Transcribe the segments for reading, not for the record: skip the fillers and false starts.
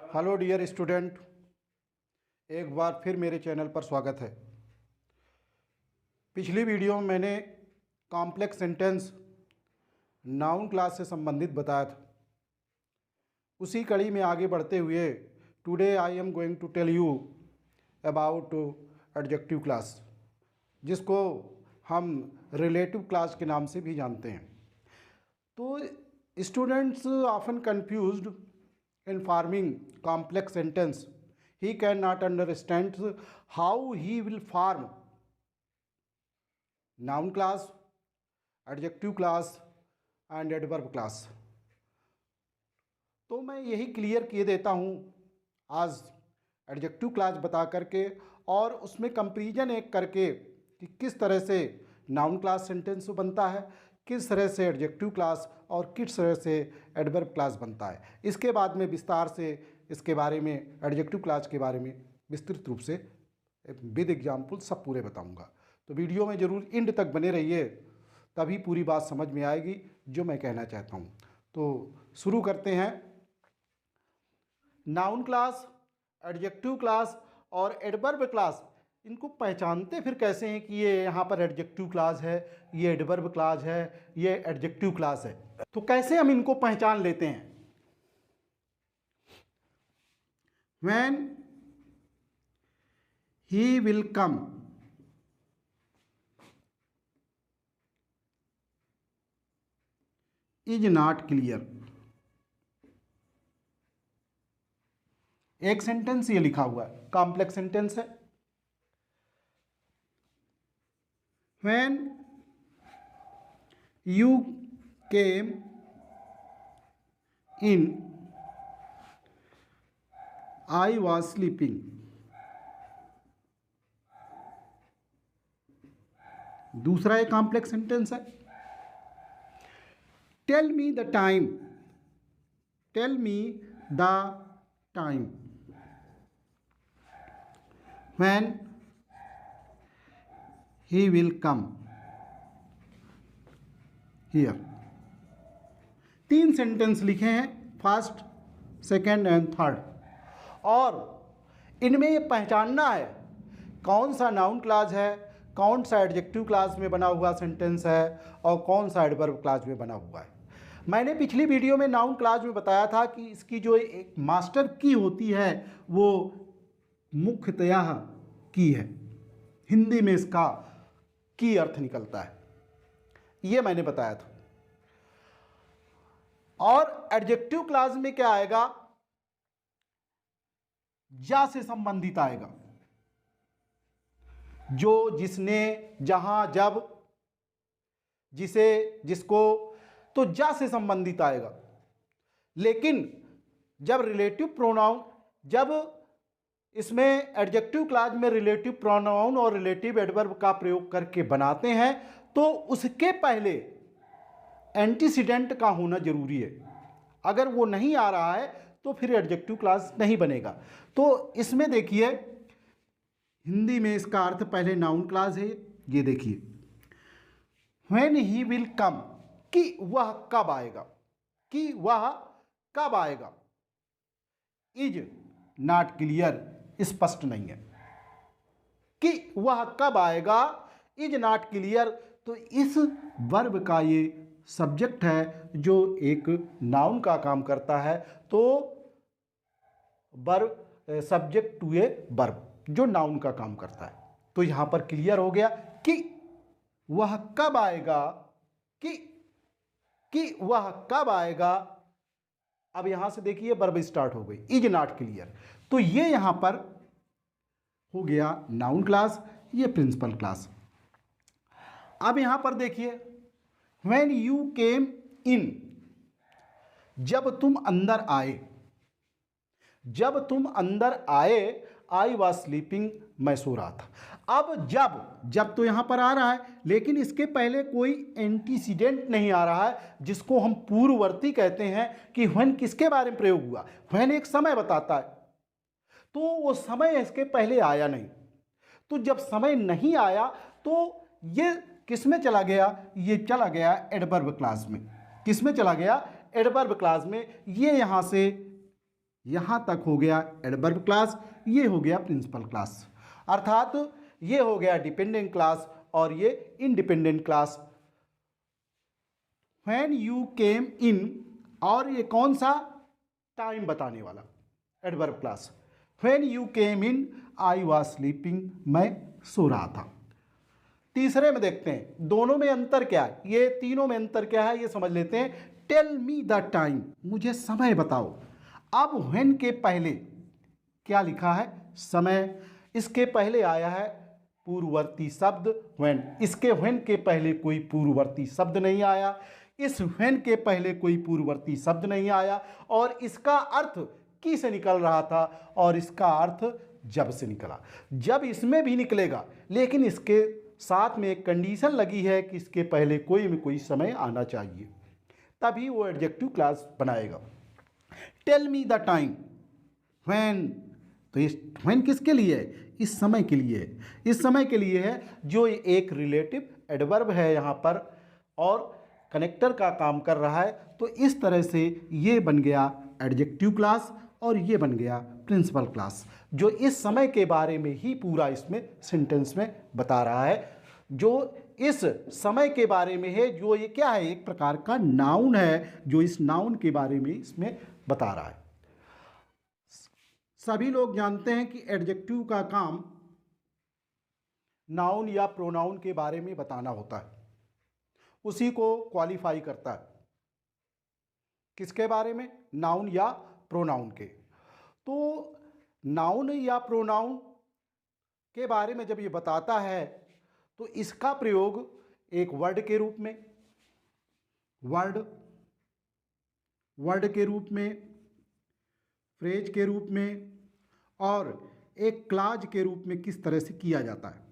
Hello dear student, एक बार फिर मेरे चैनल पर स्वागत है। पिछली वीडियो में मैंने कॉम्प्लेक्स सेंटेंस नाउन क्लास से संबंधित बताया था। उसी कड़ी में आगे बढ़ते हुए today I am going to tell you about adjective clause, जिसको हम रिलेटिव क्लास के नाम से भी जानते हैं। तो students often confused in forming complex sentence. He cannot understand how he will form noun class, adjective class and adverb class. तो मैं यही क्लियर किए देता हूँ आज एडजेक्टिव क्लास बता करके और उसमें कंपेरिजन एक करके कि किस तरह से नाउन क्लास सेंटेंस बनता है, किस तरह से एडजेक्टिव क्लास और किस तरह से एडवर्ब क्लास बनता है। इसके बाद में विस्तार से इसके बारे में एडजेक्टिव क्लास के बारे में विस्तृत रूप से विद एग्जाम्पल सब पूरे बताऊंगा। तो वीडियो में ज़रूर एंड तक बने रहिए, तभी पूरी बात समझ में आएगी जो मैं कहना चाहता हूँ। तो शुरू करते हैं। नाउन क्लास, एडजेक्टिव क्लास और एडवर्ब क्लास, इनको पहचानते फिर कैसे हैं कि ये यहाँ पर एडजेक्टिव क्लास है, ये एडवर्ब क्लास है, ये एडजेक्टिव क्लास है। तो कैसे हम इनको पहचान लेते हैं? When he will come is not clear। एक सेंटेंस ये लिखा हुआ है, कॉम्प्लेक्स सेंटेंस है। When you came in, I was sleeping। दूसरा एक कॉम्प्लेक्स सेंटेंस है। Tell me the time, tell me the time. When he will come here। तीन सेंटेंस लिखे हैं, फर्स्ट, सेकंड एंड थर्ड, और इनमें ये पहचानना है कौन सा नाउन क्लास है, कौन सा एडजेक्टिव क्लास में बना हुआ सेंटेंस है और कौन सा एडवर्ब क्लास में बना हुआ है। मैंने पिछली वीडियो में नाउन क्लास में बताया था कि इसकी जो एक मास्टर की होती है वो मुख्यतः की है, हिंदी में इसका की अर्थ निकलता है, ये मैंने बताया था। और एडजेक्टिव क्लास में क्या आएगा? जा से संबंधित आएगा, जो, जिसने, जहां, जब, जिसे, जिसको, तो जा से संबंधित आएगा। लेकिन जब रिलेटिव प्रोनाउन, जब इसमें एडजेक्टिव क्लास में रिलेटिव प्रोनाउन और रिलेटिव एडवर्ब का प्रयोग करके बनाते हैं तो उसके पहले एंटीसीडेंट का होना जरूरी है। अगर वो नहीं आ रहा है तो फिर एडजेक्टिव क्लास नहीं बनेगा। तो इसमें देखिए, हिंदी में इसका अर्थ पहले नाउन क्लास है। ये देखिए, व्हेन ही विल कम, कि वह कब आएगा, कि वह कब आएगा। इज नॉट क्लियर, स्पष्ट नहीं है कि वह कब आएगा, इज नॉट क्लियर। तो इस वर्ब का ये सब्जेक्ट है जो एक नाउन का काम करता है। तो verb, subject to a verb जो नाउन का काम करता है। तो यहां पर क्लियर हो गया कि वह कब आएगा, कि वह कब आएगा। अब यहां से देखिए वर्ब स्टार्ट हो गई, इज नॉट क्लियर। तो ये यहां पर हो गया नाउन क्लास, ये प्रिंसिपल क्लास। अब यहां पर देखिए, व्हेन यू केम इन, जब तुम अंदर आए, जब तुम अंदर आए, आई वॉज स्लीपिंग, मैं सो रहा था। अब जब तो यहां पर आ रहा है, लेकिन इसके पहले कोई एंटीसीडेंट नहीं आ रहा है, जिसको हम पूर्ववर्ती कहते हैं कि व्हेन किसके बारे में प्रयोग हुआ। व्हेन एक समय बताता है, तो वो समय इसके पहले आया नहीं। तो जब समय नहीं आया तो ये किस में चला गया? ये चला गया एडवर्ब क्लास में। किस में चला गया? एडवर्ब क्लास में। ये यहां से यहाँ तक हो गया एडवर्ब क्लास, ये हो गया प्रिंसिपल क्लास, अर्थात ये हो गया डिपेंडेंट क्लास और ये independent clause. When you came in, और ये कौन सा टाइम बताने वाला adverb clause. When you came in I was sleeping, मैं सो रहा था। तीसरे में देखते हैं दोनों में अंतर क्या है, ये तीनों में अंतर क्या है ये समझ लेते हैं। टेल मी द टाइम, मुझे समय बताओ। अब व्हेन के पहले क्या लिखा है, समय, इसके पहले आया है पूर्ववर्ती शब्द व्हेन, इसके व्हेन के पहले कोई पूर्ववर्ती शब्द नहीं आया, इस व्हेन के पहले कोई पूर्ववर्ती शब्द नहीं आया, और इसका अर्थ की से निकल रहा था और इसका अर्थ जब से निकला। जब इसमें भी निकलेगा, लेकिन इसके साथ में एक कंडीशन लगी है कि इसके पहले कोई समय आना चाहिए, तभी वो एडजेक्टिव क्लास बनाएगा। Tell me the time, when, तो इस व्हेन किसके लिए है, इस समय के लिए है, इस समय के लिए है, जो एक रिलेटिव एडवर्ब है यहाँ पर और कनेक्टर का काम कर रहा है। तो इस तरह से ये बन गया एडजेक्टिव क्लास और ये बन गया प्रिंसिपल क्लास, जो इस समय के बारे में ही पूरा इसमें सेंटेंस में बता रहा है, जो इस समय के बारे में है, जो ये क्या है, एक प्रकार का नाउन है, जो इस नाउन के बारे में इसमें बता रहा है। सभी लोग जानते हैं कि एडजेक्टिव का काम नाउन या प्रोनाउन के बारे में बताना होता है, उसी को क्वालिफाई करता है। किसके बारे में, नाउन या प्रोनाउन के। तो नाउन या प्रोनाउन के बारे में जब ये बताता है तो इसका प्रयोग एक वर्ड के रूप में, वर्ड के रूप में, फ्रेज के रूप में और एक क्लाज के रूप में किस तरह से किया जाता है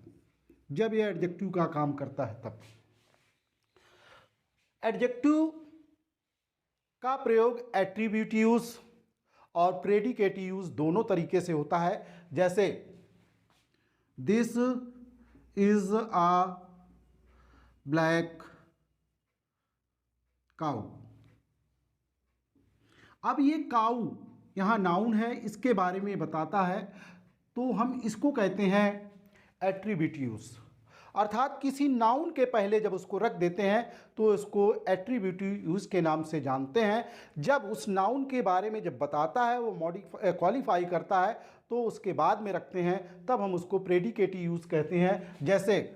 जब ये एडजेक्टिव का काम करता है तब। एडजेक्टिव का प्रयोग एट्रीब्यूटिव्स और प्रेडिकेटिव्स दोनों तरीके से होता है। जैसे दिस इज अ ब्लैक काऊ। अब ये काऊ यहाँ नाउन है, इसके बारे में बताता है, तो हम इसको कहते हैं एट्रीब्यूटिव्स, अर्थात किसी नाउन के पहले जब उसको रख देते हैं तो इसको एट्रीब्यूटिव्स के नाम से जानते हैं। जब उस नाउन के बारे में जब बताता है, वो क्वालिफाई करता है, तो उसके बाद में रखते हैं, तब हम उसको प्रेडिकेटिव्स कहते हैं। जैसे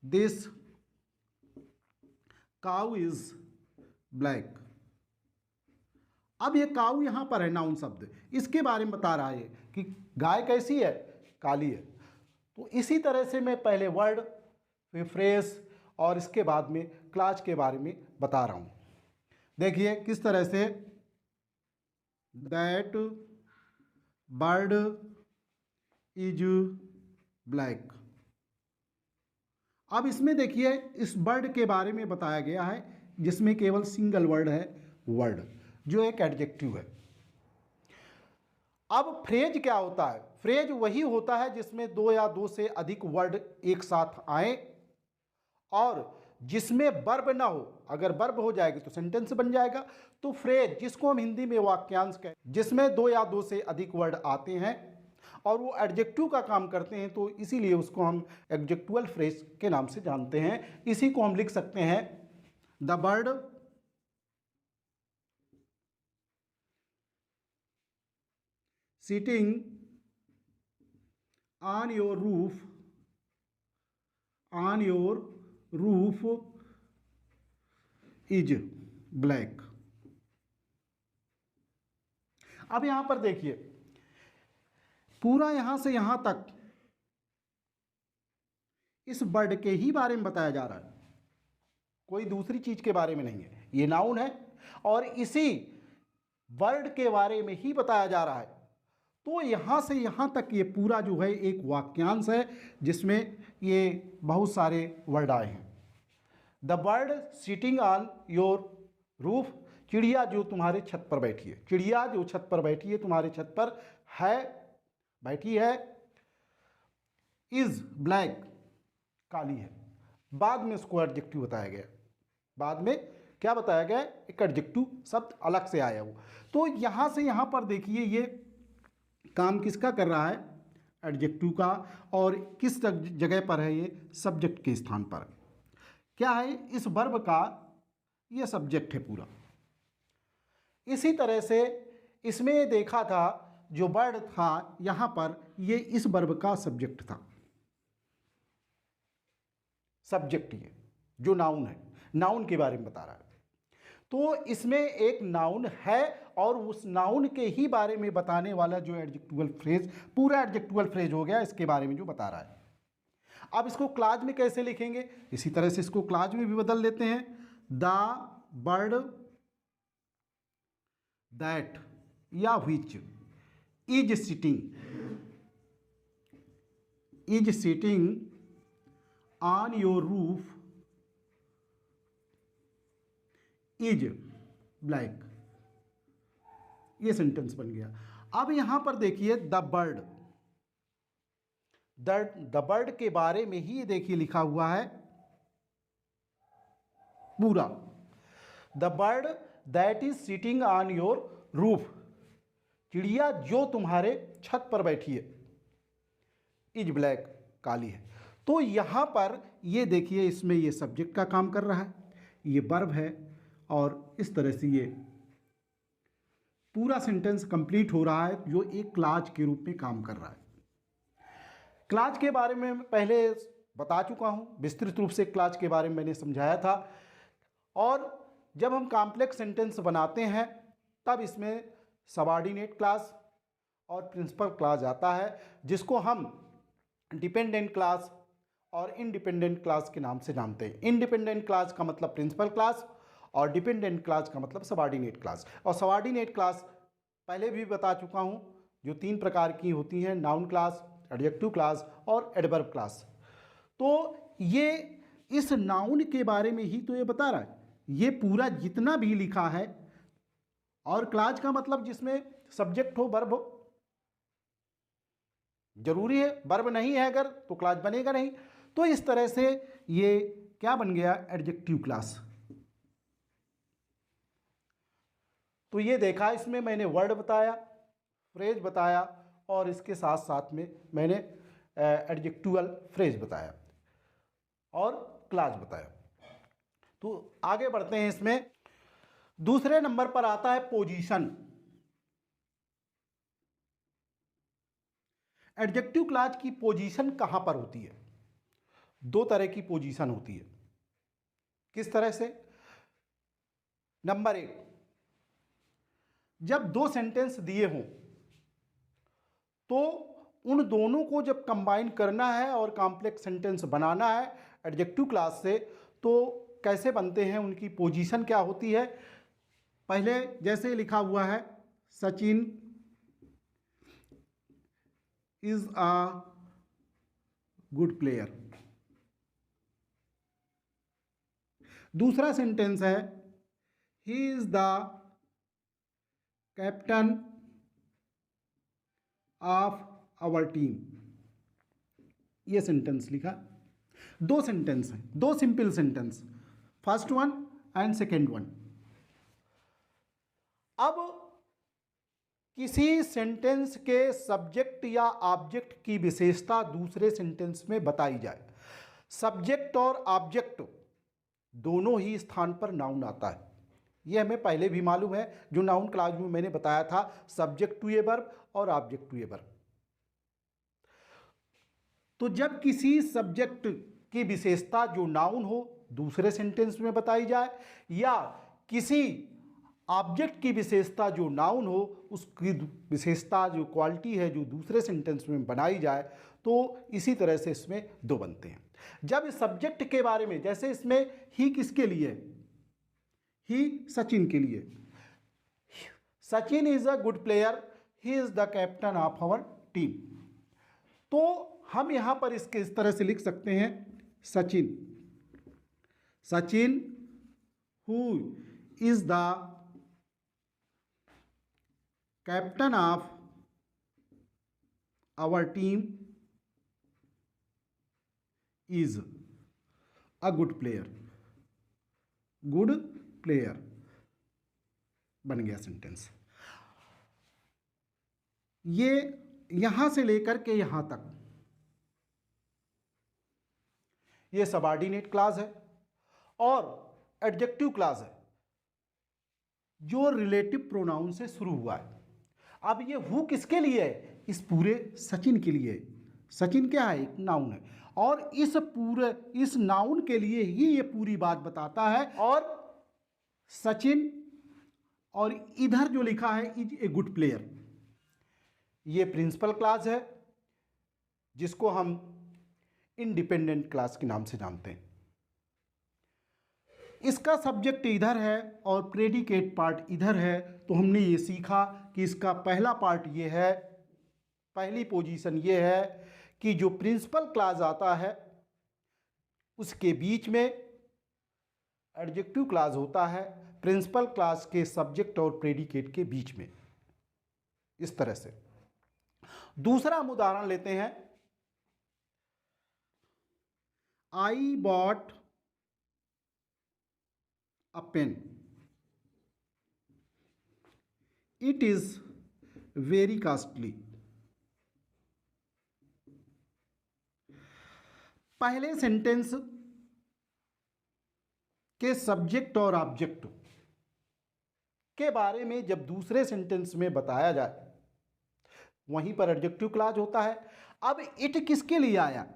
दिस काऊ इज ब्लैक। अब ये काऊ यहाँ पर है नाउन शब्द, इसके बारे में बता रहा है कि गाय कैसी है, काली है। तो इसी तरह से मैं पहले वर्ड, फिर फ्रेज और इसके बाद में क्लास के बारे में बता रहा हूँ। देखिए किस तरह से, दैट बर्ड इज ब्लैक। अब इसमें देखिए इस बर्ड के बारे में बताया गया है, जिसमें केवल सिंगल वर्ड है वर्ड, जो एक एडजेक्टिव है। अब फ्रेज क्या होता है, फ्रेज वही होता है जिसमें दो या दो से अधिक वर्ड एक साथ आए और जिसमें वर्ब ना हो। अगर वर्ब हो जाएगी तो सेंटेंस बन जाएगा। तो फ्रेज, जिसको हम हिंदी में वाक्यांश कहते हैं, जिसमें दो या दो से अधिक वर्ड आते हैं और वो एडजेक्टिव का काम करते हैं, तो इसीलिए उसको हम एडजेक्टिवल फ्रेज के नाम से जानते हैं। इसी को हम लिख सकते हैं, the bird sitting on your roof is black। अब यहां पर देखिए पूरा यहां से यहां तक इस बर्ड के ही बारे में बताया जा रहा है, कोई दूसरी चीज के बारे में नहीं है। ये नाउन है और इसी वर्ड के बारे में ही बताया जा रहा है। तो यहाँ से यहाँ तक ये पूरा जो है एक वाक्यांश है, जिसमें ये बहुत सारे वर्ड आए हैं। The bird sitting on your roof, चिड़िया जो तुम्हारे छत पर बैठी है, चिड़िया जो छत पर बैठी है, तुम्हारे छत पर है, बैठी है। इज ब्लैक, काली है। बाद में उसको एडजेक्टिव बताया गया, बाद में क्या बताया गया है, एक एडजेक्टिव शब्द अलग से आया वो। तो यहाँ से यहाँ पर देखिए ये काम किसका कर रहा है, एडजेक्टिव का, और किस जगह पर है, ये सब्जेक्ट के स्थान पर। क्या है, इस वर्ब का ये सब्जेक्ट है पूरा। इसी तरह से इसमें देखा था जो वर्ड था यहाँ पर, ये इस वर्ब का सब्जेक्ट था, सब्जेक्ट ये जो नाउन है, नाउन के बारे में बता रहा है। तो इसमें एक नाउन है और उस नाउन के ही बारे में बताने वाला जो एडजेक्टिवल फ्रेज, पूरा एडजेक्टिवल फ्रेज हो गया इसके बारे में जो बता रहा है। अब इसको क्लाज में कैसे लिखेंगे, इसी तरह से इसको क्लाज में भी बदल देते हैं। द बर्ड दैट या which is sitting on your roof is black, ये सेंटेंस बन गया। अब यहां पर देखिए द बर्ड के बारे में ही देखिए लिखा हुआ है पूरा, the bird that is sitting on your roof, चिड़िया जो तुम्हारे छत पर बैठी है, इज ब्लैक, काली है। तो यहां पर ये देखिए इसमें ये सब्जेक्ट का काम कर रहा है, ये वर्ब है, और इस तरह से ये पूरा सेंटेंस कंप्लीट हो रहा है जो एक क्लाज के रूप में काम कर रहा है। क्लाज के बारे में पहले बता चुका हूं, विस्तृत रूप से क्लाज के बारे में मैंने समझाया था। और जब हम कॉम्प्लेक्स सेंटेंस बनाते हैं तब इसमें सबऑर्डिनेट क्लास और प्रिंसिपल क्लास आता है, जिसको हम डिपेंडेंट क्लास और इंडिपेंडेंट क्लास के नाम से जानते हैं। इंडिपेंडेंट क्लास का मतलब प्रिंसिपल क्लास और डिपेंडेंट क्लास का मतलब सबऑर्डिनेट क्लास। और सबऑर्डिनेट क्लास पहले भी बता चुका हूं, जो 3 प्रकार की होती हैं, नाउन क्लास, एडजेक्टिव क्लास और एडवर्ब क्लास। तो ये इस नाउन के बारे में ही तो ये बता रहा है, ये पूरा जितना भी लिखा है। और क्लाज का मतलब जिसमें सब्जेक्ट हो, वर्ब हो, जरूरी है, वर्ब नहीं है अगर तो क्लाज बनेगा नहीं। तो इस तरह से ये क्या बन गया, एडजेक्टिव क्लास। तो ये देखा, इसमें मैंने वर्ड बताया, फ्रेज बताया, और इसके साथ साथ में मैंने एडजेक्टिवल फ्रेज बताया और क्लाज बताया। तो आगे बढ़ते हैं। इसमें दूसरे नंबर पर आता है पोजीशन। एडजेक्टिव क्लाज की पोजीशन कहां पर होती है? 2 तरह की पोजीशन होती है। किस तरह से? नंबर 1, जब 2 सेंटेंस दिए हों तो उन दोनों को जब कंबाइन करना है और कॉम्प्लेक्स सेंटेंस बनाना है एडजेक्टिव क्लास से, तो कैसे बनते हैं, उनकी पोजीशन क्या होती है? पहले जैसे लिखा हुआ है, Sachin is a good player. दूसरा सेंटेंस है, he is the captain of our team. ये सेंटेंस लिखा। 2 सेंटेंस हैं, 2 simple sentence, first one and second one. अब किसी सेंटेंस के सब्जेक्ट या ऑब्जेक्ट की विशेषता दूसरे सेंटेंस में बताई जाए। सब्जेक्ट और ऑब्जेक्ट दोनों ही स्थान पर नाउन आता है, यह हमें पहले भी मालूम है, जो नाउन क्लास में मैंने बताया था, सब्जेक्ट टू ए वर्ब और ऑब्जेक्ट टू ए वर्ब। तो जब किसी सब्जेक्ट की विशेषता जो नाउन हो दूसरे सेंटेंस में बताई जाए, या किसी ऑब्जेक्ट की विशेषता जो नाउन हो उसकी विशेषता जो क्वालिटी है जो दूसरे सेंटेंस में बनाई जाए, तो इसी तरह से इसमें 2 बनते हैं। जब इस सब्जेक्ट के बारे में, जैसे इसमें ही किसके लिए, ही सचिन के लिए, Sachin is a good player, he is the captain of our team. तो हम यहां पर इसके इस तरह से लिख सकते हैं, Sachin who is the captain of our team is a good player. Good player बन गया सेंटेंस। ये यहां से लेकर के यहां तक ये सबऑर्डिनेट क्लॉज है और एडजेक्टिव क्लॉज है जो रिलेटिव प्रोनाउन से शुरू हुआ है। अब ये हु किसके लिए है? इस पूरे सचिन के लिए। सचिन क्या है? एक नाउन है और इस नाउन के लिए ही ये पूरी बात बताता है। और सचिन और इधर जो लिखा है इज ए गुड प्लेयर, ये प्रिंसिपल क्लॉज है जिसको हम इंडिपेंडेंट क्लॉज के नाम से जानते हैं। इसका सब्जेक्ट इधर है और प्रेडिकेट पार्ट इधर है। तो हमने ये सीखा कि इसका पहला पार्ट ये है, पहली पोजीशन ये है कि जो प्रिंसिपल क्लॉज आता है उसके बीच में एडजेक्टिव क्लॉज होता है, प्रिंसिपल क्लॉज के सब्जेक्ट और प्रेडिकेट के बीच में, इस तरह से। दूसरा हम उदाहरण लेते हैं, I bought a pen, it is very costly. पहले सेंटेंस के सब्जेक्ट और ऑब्जेक्ट के बारे में जब दूसरे सेंटेंस में बताया जाए वहीं पर एडजेक्टिव क्लॉज होता है। अब इट किसके लिए आया?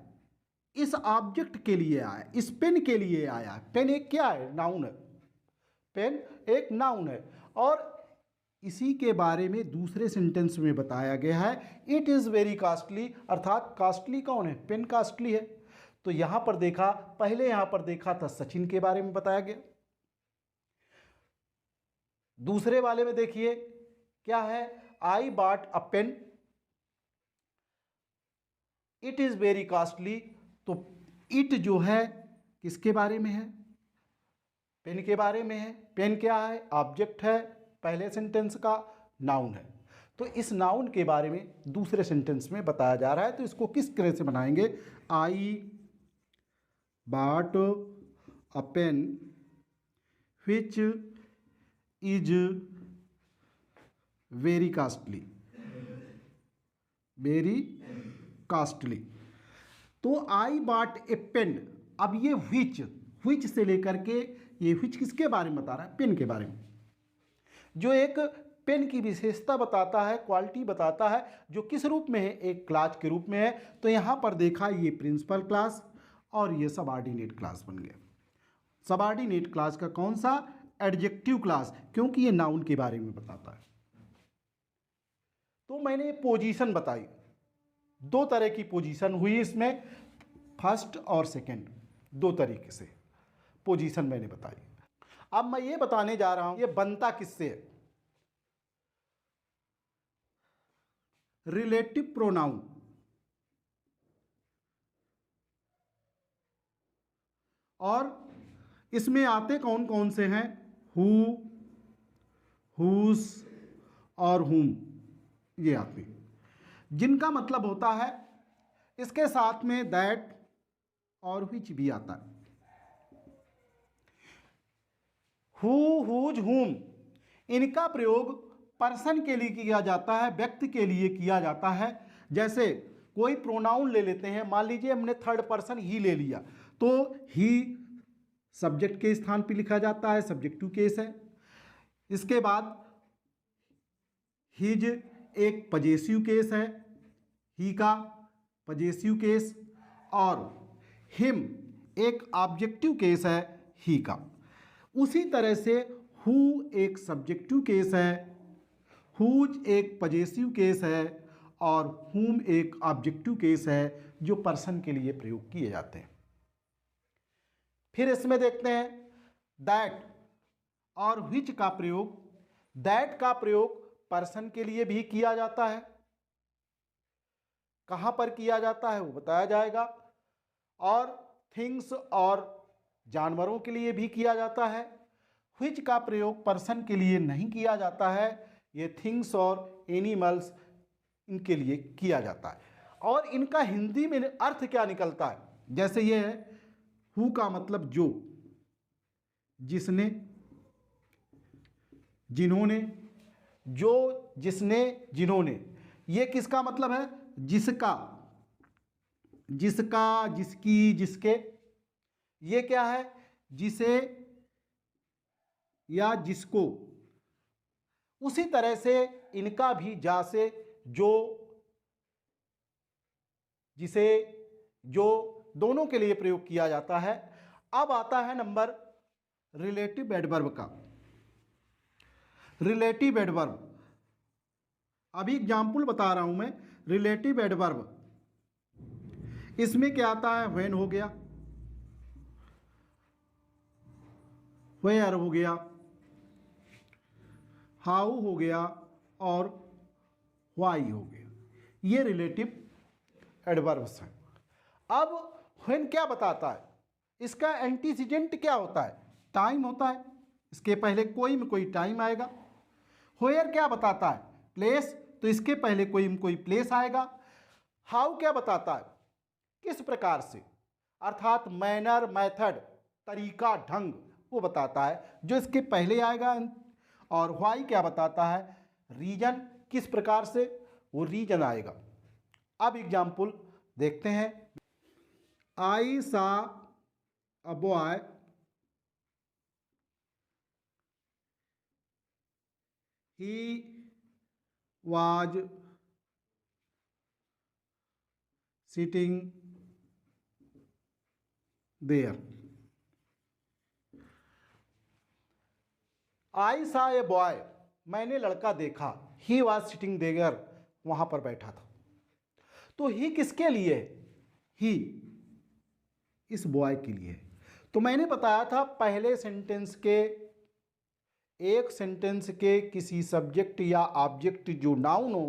इस ऑब्जेक्ट के लिए आया, इस पेन के लिए आया। पेन एक क्या है? नाउन है। पेन एक नाउन है और इसी के बारे में दूसरे सेंटेंस में बताया गया है इट इज़ वेरी कॉस्टली, अर्थात कॉस्टली कौन है? पेन कॉस्टली है। तो यहां पर देखा, पहले यहां पर देखा था सचिन के बारे में बताया गया। दूसरे वाले में देखिए क्या है, I bought a pen, it is very costly. तो इट जो है किसके बारे में है? पेन के बारे में है। पेन क्या है? ऑब्जेक्ट है, पहले सेंटेंस का नाउन है। तो इस नाउन के बारे में दूसरे सेंटेंस में बताया जा रहा है। तो इसको किस तरह से बनाएंगे? I bought a pen which is very costly, very costly. तो आई बॉट ए पेन, अब ये व्हिच से लेकर के ये व्हिच किसके बारे में बता रहा है? पेन के बारे में, जो एक पेन की विशेषता बताता है, क्वालिटी बताता है, जो किस रूप में है? एक क्लॉज के रूप में है। तो यहां पर देखा ये प्रिंसिपल क्लॉज और ये सबऑर्डिनेट क्लॉज बन गया। सबऑर्डिनेट क्लॉज का कौन सा? एडजेक्टिव क्लॉज, क्योंकि ये नाउन के बारे में बताता है। तो मैंने पोजीशन बताई, दो तरह की पोजीशन हुई इसमें, फर्स्ट और सेकंड, दो तरीके से पोजीशन मैंने बताई। अब मैं ये बताने जा रहा हूं ये बनता किससे है? रिलेटिव प्रोनाउन और इसमें आते कौन कौन से हैं? हु, हुज और हुम, ये आते हैं, जिनका मतलब होता है इसके साथ में दैट और व्हिच भी आता है। हु, हुज, हुम, इनका प्रयोग पर्सन के लिए किया जाता है, व्यक्ति के लिए किया जाता है। जैसे कोई प्रोनाउन ले लेते हैं, मान लीजिए हमने थर्ड पर्सन ही ले लिया, तो ही सब्जेक्ट के स्थान पर लिखा जाता है, सब्जेक्टिव केस है। इसके बाद हिज एक पजेसिव केस है, ही का पजेसिव केस, और हिम एक ऑब्जेक्टिव केस है, ही का। उसी तरह से हु एक सब्जेक्टिव केस है, हुज एक पजेसिव केस है और हुम एक ऑब्जेक्टिव केस है, जो पर्सन के लिए प्रयोग किए जाते हैं। फिर इसमें देखते हैं दैट और व्हिच का प्रयोग। दैट का प्रयोग पर्सन के लिए भी किया जाता है, कहां पर किया जाता है वो बताया जाएगा, और थिंग्स और जानवरों के लिए भी किया जाता है। व्हिच का प्रयोग पर्सन के लिए नहीं किया जाता है, ये थिंग्स और एनिमल्स इनके लिए किया जाता है। और इनका हिंदी में अर्थ क्या निकलता है? जैसे ये है हु का मतलब जो, जिसने, जिन्होंने, जो, जिसने, जिन्होंने, ये किसका मतलब है? जिसका, जिसका, जिसकी, जिसके। ये क्या है? जिसे या जिसको। उसी तरह से इनका भी जा से, जो, जिसे, जो, दोनों के लिए प्रयोग किया जाता है। अब आता है नंबर रिलेटिव एडवर्ब का। रिलेटिव एडवर्ब, अभी एग्जाम्पल बता रहा हूं मैं। रिलेटिव एडवर्ब, इसमें क्या आता है? व्हेन हो गया, वेयर हो गया, हाउ हो गया और वाई हो गया। ये रिलेटिव एडवर्ब्स हैं। अब व्हेन क्या बताता है? इसका एंटीसीडेंट क्या होता है? टाइम होता है। इसके पहले कोई में कोई टाइम आएगा। वेयर क्या बताता है? प्लेस, तो इसके पहले कोई में कोई प्लेस आएगा। हाउ क्या बताता है? किस प्रकार से, अर्थात मैनर, मेथड, तरीका, ढंग, वो बताता है, जो इसके पहले आएगा। और व्हाई क्या बताता है? रीजन, किस प्रकार से, वो रीजन आएगा। अब एग्जाम्पल देखते हैं। I saw a boy he was sitting there. I saw a boy, मैंने लड़का देखा। ही वॉज सिटिंग देयर, वहां पर बैठा था। तो ही किसके लिए है? ही इस बॉय के लिए है। तो मैंने बताया था पहले सेंटेंस के, एक सेंटेंस के किसी सब्जेक्ट या ऑब्जेक्ट जो नाउन हो,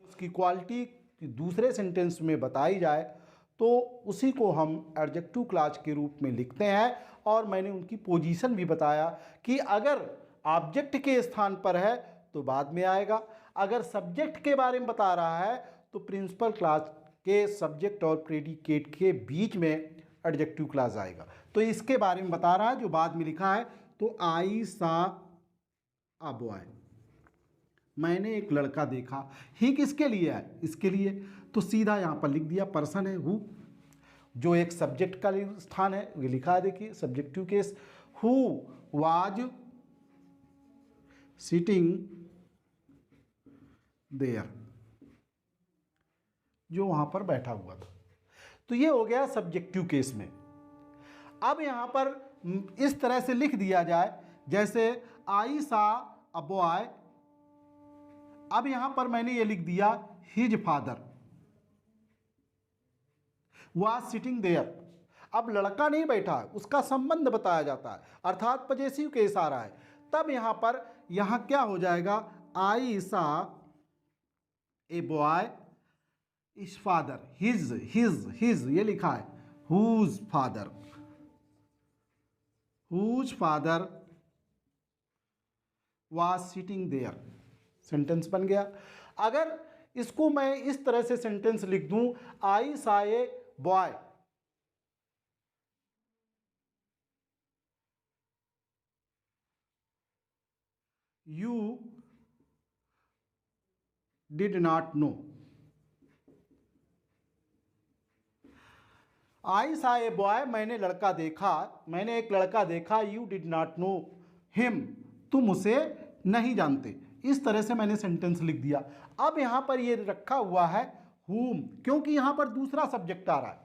उसकी क्वालिटी दूसरे सेंटेंस में बताई जाए तो उसी को हम एडजेक्टिव क्लॉज के रूप में लिखते हैं। और मैंने उनकी पोजीशन भी बताया कि अगर ऑब्जेक्ट के स्थान पर है तो बाद में आएगा, अगर सब्जेक्ट के बारे में बता रहा है तो प्रिंसिपल क्लॉज के सब्जेक्ट और प्रेडिकेट के बीच में एडजेक्टिव क्लॉज आएगा। तो इसके बारे में बता रहा है जो बाद में लिखा है। तो आई सा अ बॉय, मैंने एक लड़का देखा। ही किसके लिए है? इसके लिए। तो सीधा यहां पर लिख दिया, पर्सन है हु, जो एक सब्जेक्ट का स्थान है, ये लिखा है, देखिए subjective case. Who was sitting there, जो वहां पर बैठा हुआ था। तो ये हो गया सब्जेक्टिव केस में। अब यहां पर इस तरह से लिख दिया जाए जैसे आई सा अ बॉय। अब यहां पर मैंने ये लिख दिया his father was sitting there. अब लड़का नहीं बैठा है, उसका संबंध बताया जाता है, अर्थात पजेसिव केस आ रहा है। तब यहां पर यहां क्या हो जाएगा? I saw a boy is father, his his his ये लिखा है, whose father, whose father was sitting there. Sentence बन गया। अगर इसको मैं इस तरह से सेंटेंस लिख दूं, I saw a boy, you did not know. I saw a boy, मैंने लड़का देखा, मैंने एक लड़का देखा। You did not know him, तुम उसे नहीं जानते। इस तरह से मैंने सेंटेंस लिख दिया। अब यहां पर ये रखा हुआ है हुम, क्योंकि यहां पर दूसरा सब्जेक्ट आ रहा है।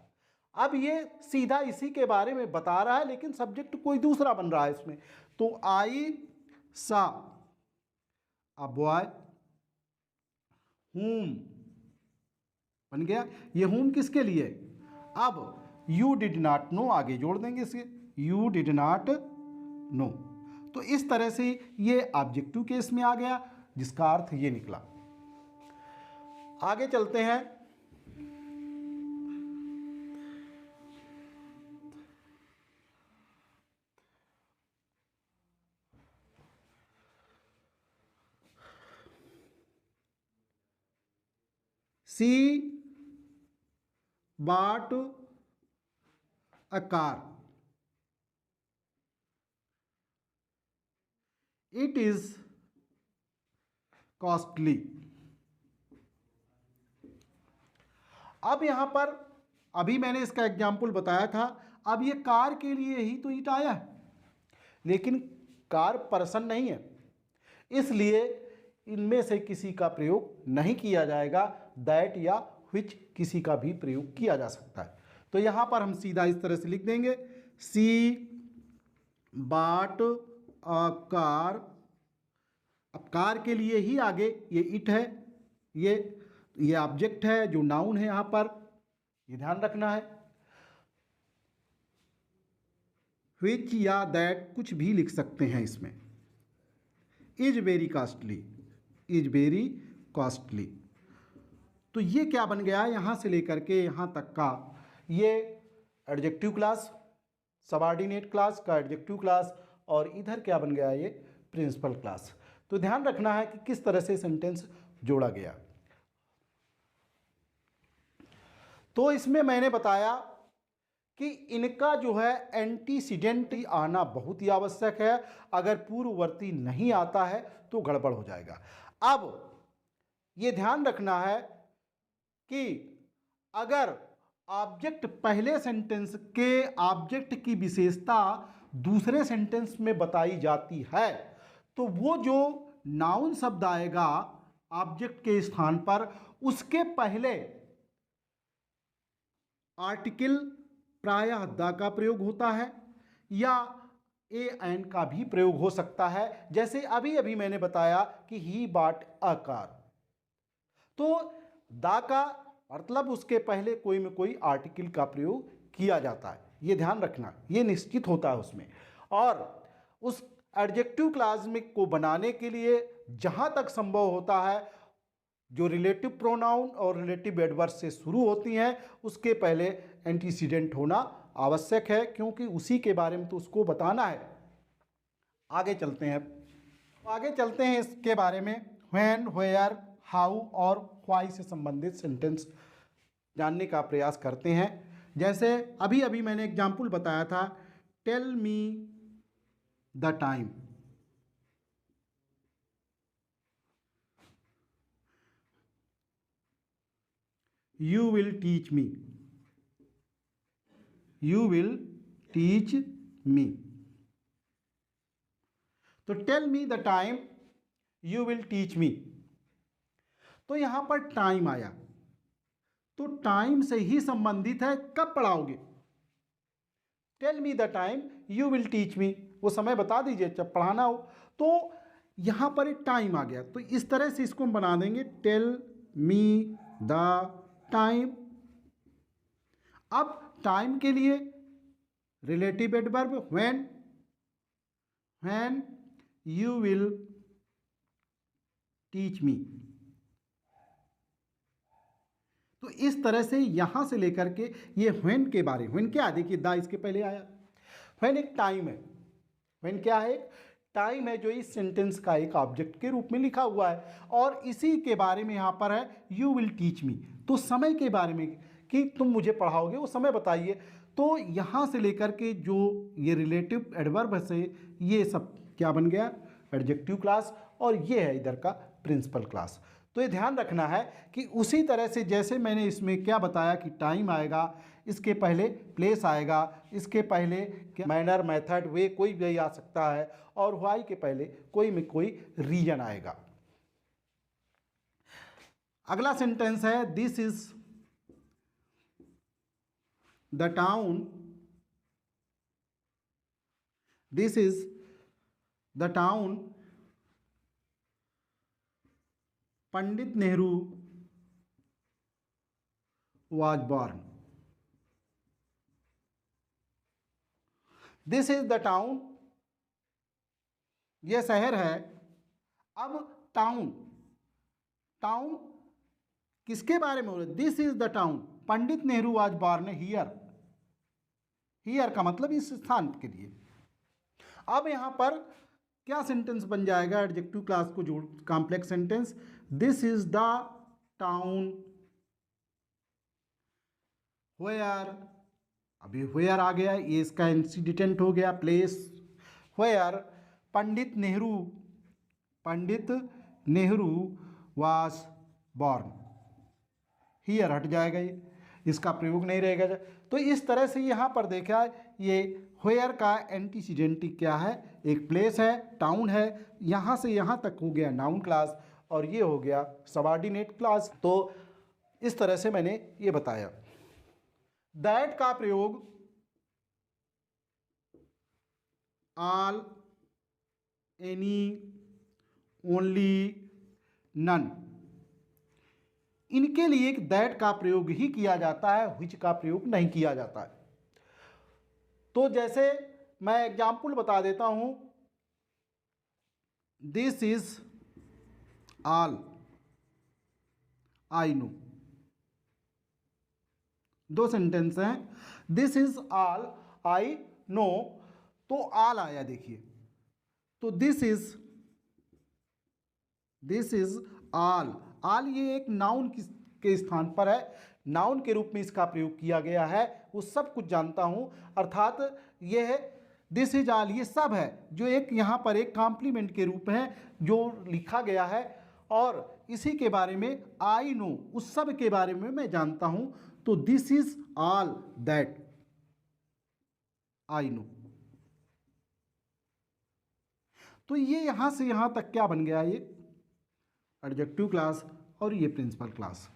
अब ये सीधा इसी के बारे में बता रहा है, लेकिन सब्जेक्ट कोई दूसरा बन रहा है इसमें। तो आई सा अ बॉय हुम बन गया। ये हुम किसके लिए? अब यू डिड नॉट नो आगे जोड़ देंगे इसे, यू डिड नॉट नो। तो इस तरह से ये ऑब्जेक्टिव केस में आ गया, जिसका अर्थ ये निकला। आगे चलते हैं। सी bought a car. It is costly. अब यहां पर अभी मैंने इसका एग्जाम्पल बताया था, अब ये कार के लिए ही तो ईट आया है, लेकिन कार पर्सन नहीं है, इसलिए इनमें से किसी का प्रयोग नहीं किया जाएगा। दैट या व्हिच किसी का भी प्रयोग किया जा सकता है। तो यहां पर हम सीधा इस तरह से लिख देंगे, सी बाट अ कार। अब कार के लिए ही आगे ये इट है, ये ऑब्जेक्ट है जो नाउन है, यहां पर ये ध्यान रखना है। व्हिच या दैट कुछ भी लिख सकते हैं इसमें। Is very costly, is very costly. तो ये क्या बन गया, यहां से लेकर के यहां तक का ये एडजेक्टिव क्लास, सबऑर्डिनेट क्लास का एडजेक्टिव क्लास, और इधर क्या बन गया, ये प्रिंसिपल क्लास। तो ध्यान रखना है कि किस तरह से सेंटेंस जोड़ा गया। तो इसमें मैंने बताया कि इनका जो है एंटीसीडेंट आना बहुत ही आवश्यक है। अगर पूर्ववर्ती नहीं आता है तो गड़बड़ हो जाएगा। अब ये ध्यान रखना है कि अगर ऑब्जेक्ट पहले सेंटेंस के ऑब्जेक्ट की विशेषता दूसरे सेंटेंस में बताई जाती है, तो वो जो नाउन शब्द आएगा ऑब्जेक्ट के स्थान पर, उसके पहले आर्टिकल प्रायः द का प्रयोग होता है या ए एन का भी प्रयोग हो सकता है। जैसे अभी अभी मैंने बताया कि ही बॉट अ कार, तो द का मतलब उसके पहले कोई में कोई आर्टिकल का प्रयोग किया जाता है, ये ध्यान रखना, ये निश्चित होता है उसमें। और उस एडजेक्टिव क्लास में को बनाने के लिए जहां तक संभव होता है, जो रिलेटिव प्रोनाउन और रिलेटिव एडवर्ब से शुरू होती हैं, उसके पहले एंटीसीडेंट होना आवश्यक है, क्योंकि उसी के बारे में तो उसको बताना है। आगे चलते हैं इसके बारे में। व्हेन, वेयर, हाउ और व्हाई से संबंधित सेंटेंस जानने का प्रयास करते हैं। जैसे अभी अभी मैंने एग्जाम्पल बताया था, tell me the time. You will teach me. You will teach me. तो tell me the time, you will teach me. तो यहां पर टाइम आया, तो टाइम से ही संबंधित है, कब पढ़ाओगे। Tell me the time you will teach me, वो समय बता दीजिए जब पढ़ाना हो। तो यहां पर एक टाइम आ गया, तो इस तरह से इसको हम बना देंगे, टेल मी द टाइम। अब टाइम के लिए relative adverb when, when you will teach मी। तो इस तरह से यहां से लेकर के ये व्हेन के बारे, व्हेन क्या, देखिए द इसके पहले आया। व्हेन एक टाइम है, व्हेन क्या है, एक टाइम है जो इस सेंटेंस का एक ऑब्जेक्ट के रूप में लिखा हुआ है, और इसी के बारे में यहां पर है यू विल टीच मी। तो समय के बारे में कि तुम मुझे पढ़ाओगे, वो समय बताइए। तो यहां से लेकर के जो ये रिलेटिव एडवर्ब से ये सब क्या बन गया, एडजेक्टिव क्लास, और ये है इधर का प्रिंसिपल क्लास। तो ये ध्यान रखना है कि उसी तरह से जैसे मैंने इसमें क्या बताया कि टाइम आएगा, इसके पहले प्लेस आएगा, इसके पहले मैनर, मेथड, वे कोई भी आ सकता है, और व्हाई के पहले कोई में कोई रीजन आएगा। अगला सेंटेंस है, this is the town, this is the town Pandit Nehru was born. This is the town, ये शहर है। अब टाउन, टाउन किसके बारे में हो रहा है, this is the town Pandit Nehru was born here. Here का मतलब इस स्थान के लिए। अब यहां पर क्या सेंटेंस बन जाएगा, एडजेक्टिव क्लास को जोड़, complex sentence, this is the town where, अभी वेयर आ गया, ये इसका इंसिडेंट हो गया, place, where Pandit Nehru, Pandit Nehru was born. Here हट जाएगा, ये इसका प्रयोग नहीं रहेगा। तो इस तरह से यहाँ पर देखा, ये व्हेयर का एंटीसीडेंट क्या है, एक प्लेस है, टाउन है, यहाँ से यहाँ तक हो गया नाउन क्लास और ये हो गया सबऑर्डिनेट क्लास। तो इस तरह से मैंने ये बताया। दैट का प्रयोग ऑल, एनी, ओनली, नन, इनके लिए दैट का प्रयोग ही किया जाता है, व्हिच का प्रयोग नहीं किया जाता है। तो जैसे मैं एग्जाम्पल बता देता हूं, this is all I know. दो सेंटेंस हैं, this is all I know, तो ऑल आया देखिए, तो दिस इज ऑल। ऑल ये एक नाउन के स्थान पर है, नाउन के रूप में इसका प्रयोग किया गया है, वो सब कुछ जानता हूं, अर्थात ये है दिस इज ऑल, ये सब है, जो एक यहाँ पर एक कॉम्प्लीमेंट के रूप है जो लिखा गया है, और इसी के बारे में आई नो, उस सब के बारे में मैं जानता हूं। तो this is all that I know. तो ये यहां से यहां तक क्या बन गया, ये एडजेक्टिव क्लास और ये प्रिंसिपल क्लास।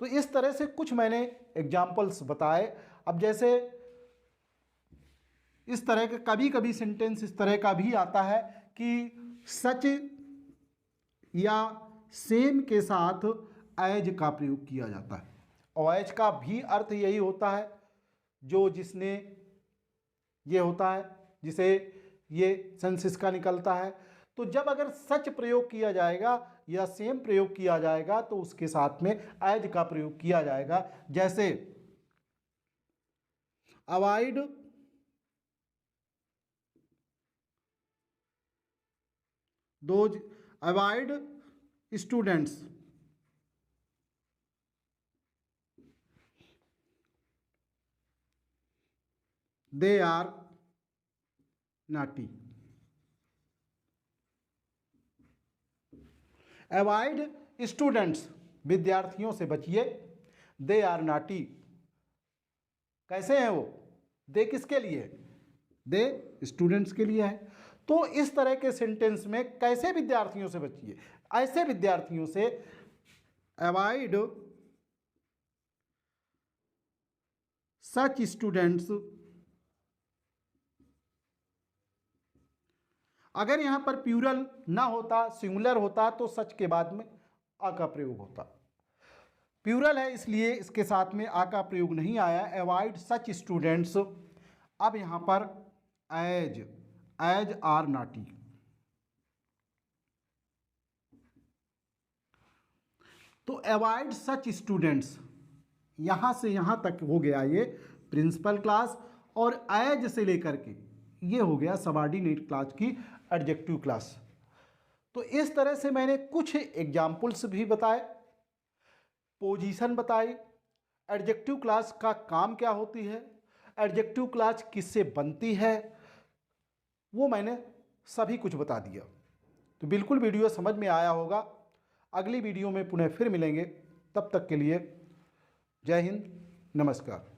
तो इस तरह से कुछ मैंने एग्जाम्पल्स बताए। अब जैसे इस तरह का कभी कभी सेंटेंस इस तरह का भी आता है कि सच या सेम के साथ एज का प्रयोग किया जाता है, और एज का भी अर्थ यही होता है जो जिसने, ये होता है जिसे ये सेंस इसका निकलता है। तो जब अगर सच प्रयोग किया जाएगा या सेम प्रयोग किया जाएगा तो उसके साथ में एज का प्रयोग किया जाएगा। जैसे avoid those, avoid students they are naughty. Avoid students, विद्यार्थियों से बचिए, दे आर नॉटी, कैसे हैं वो, दे किसके लिए, दे स्टूडेंट्स के लिए है। तो इस तरह के सेंटेंस में कैसे विद्यार्थियों से बचिए, ऐसे विद्यार्थियों से अवॉइड सच स्टूडेंट्स। अगर यहां पर प्लूरल ना होता, सिंगुलर होता, तो सच के बाद में आ का प्रयोग होता। प्लूरल है इसलिए इसके साथ में आ का प्रयोग नहीं आया, अवॉइड सच स्टूडेंट्स। अब यहां पर एज आर नॉटी, तो अवॉइड सच स्टूडेंट्स, यहां से यहां तक हो गया ये प्रिंसिपल क्लास, और एज से लेकर के ये हो गया सबऑर्डिनेट क्लास की एडजेक्टिव क्लास। तो इस तरह से मैंने कुछ एग्जाम्पल्स भी बताए, पोजीशन बताई, एडजेक्टिव क्लास का काम क्या होती है, एडजेक्टिव क्लास किससे बनती है, वो मैंने सभी कुछ बता दिया। तो बिल्कुल वीडियो समझ में आया होगा। अगली वीडियो में पुनः फिर मिलेंगे, तब तक के लिए जय हिंद, नमस्कार।